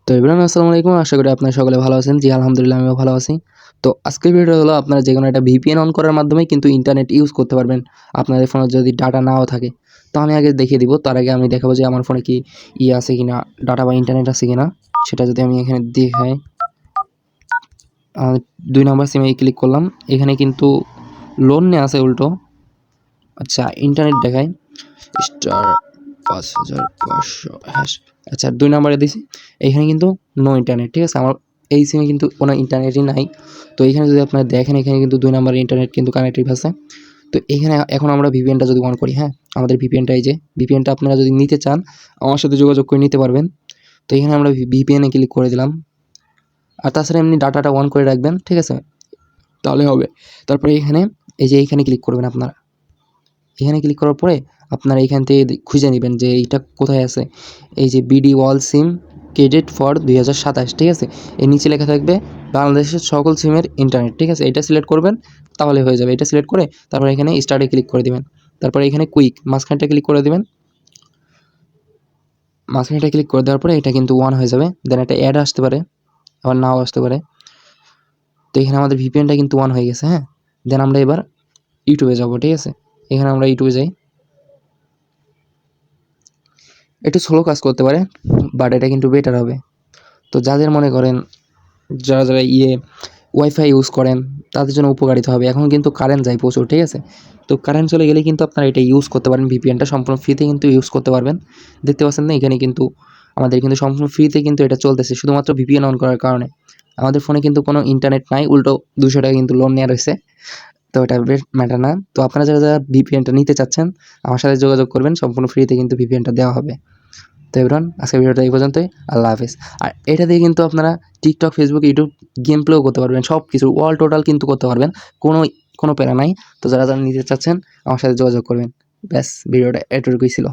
তো এভরিওয়ান আসসালামু আলাইকুম। আশা করি আপনারা সকলে ভালো আছেন। জি আলহামদুলিল্লাহ আমিও ভালো আছি। তো আজকের ভিডিওটা হলো আপনারা যেকোনো একটা ভিপিএন অন করার মাধ্যমে কিন্তু ইন্টারনেট ইউজ করতে পারবেন আপনাদের ফোনে যদি ডাটা নাও থাকে। তো আমি আগে দেখিয়ে দিব, তার আগে আমি দেখাবো যে আমার ফোনে কি আছে কিনা, ডাটা বা ইন্টারনেট আছে কিনা সেটা যদি আমি এখানে দেখাই। 2 নম্বর সিমে ক্লিক করলাম, এখানে কিন্তু লোন নেওয়া আছে উল্টো। আচ্ছা ইন্টারনেট দেখাই স্টার 5500 হ্যাশ। আচ্ছা 2 নম্বরে দিছি, এইখানে কিন্তু নো ইন্টারনেট, ঠিক আছে। আমার এই সিমে কিন্তু কোনো ইন্টারনেটই নাই। তো এইখানে যদি আপনারা দেখেন, এখানে কিন্তু 2 নম্বরের ইন্টারনেট কিন্তু কানেক্টেড আছে। তো এখানে এখন আমরা ভিপিএনটা যদি অন করি, হ্যাঁ আমাদের ভিপিএনটা এই যে ভিপিএনটা আপনারা যদি নিতে চান আমার সাথে যোগাযোগ করে নিতে পারবেন। তো এখানে আমরা ভিপিএনে ক্লিক করে দিলাম। আর তাছাড়া এমনি ডাটাটা অন করে রাখবেন, ঠিক আছে, তাহলে হবে। তারপরে এখানে এই যে এইখানে ক্লিক করবেন আপনারা। এখানে ক্লিক করার পরে আপনারা এখান থেকে খুঁজে নেবেন যে এইটা কোথায় আছে। এই যে BD wall SIM credit for 2027, ঠিক আছে। এর নিচে লেখা থাকবে বাংলাদেশের সকল সিমের ইন্টারনেট, ঠিক আছে। এটা সিলেক্ট করবেন তাহলে হয়ে যাবে। এটা সিলেক্ট করে তারপরে এখানে স্টার্টে ক্লিক করে দেবেন। তারপরে এখানে কুইক মাঝখানটা ক্লিক করে দেবেন। মাঝখানটা ক্লিক করে দেওয়ার পরে এটা কিন্তু অন হয়ে যাবে। দেন একটা অ্যাড আসতে পারে, আবার নাও আসতে পারে। তো এখানে আমাদের ভিপিএনটা কিন্তু অন হয়ে গেছে, হ্যাঁ। দেন আমরা এবার ইউটিউবে যাব, ঠিক আছে। এখানে আমরা ইউটিউবে যাই। একটু স্লো কাজ করতে পারে, বাট এটা কিন্তু বেটার হবে। তো যাদের মনে করেন যারা যারা ওয়াইফাই ইউজ করেন তাদের জন্য উপকারিতা হবে। এখন কিন্তু কারেন্ট যায় প্রচুর, ঠিক আছে। তো কারেন্ট চলে গেলে কিন্তু আপনারা এটা ইউজ করতে পারেন, ভিপিএনটা সম্পূর্ণ ফ্রিতে কিন্তু ইউজ করতে পারবেন। দেখতে পাচ্ছেন না, এখানে কিন্তু আমাদের কিন্তু সম্পূর্ণ ফ্রিতে কিন্তু এটা চলতেছে, শুধুমাত্র ভিপিএন অন করার কারণে। আমাদের ফোনে কিন্তু কোনো ইন্টারনেট নাই, উল্টো 200 টাকা কিন্তু লোন নেওয়া রয়েছে। তো এটা ম্যাটার না। তো আপনারা যারা যারা ভিপিএনটা নিতে চাচ্ছেন আমার সাথে যোগাযোগ করবেন, সম্পূর্ণ ফ্রিতে কিন্তু ভিপিএনটা দেওয়া হবে। তো এভরিওয়ান আজকের ভিডিওটা এই পর্যন্তই। আল্লাহ হাফেজ। আর এটা দিয়ে কিন্তু আপনারা টিকটক, ফেসবুক, ইউটিউব গেম প্লেও করতে পারবেন, সব কিছু অল টোটাল কিন্তু করতে পারবেন, কোনো প্যারা নাই। তো যারা যারা নিতে চাচ্ছেন আমার সাথে যোগাযোগ করবেন। ব্যাস ভিডিওটা এতটুকুই ছিল।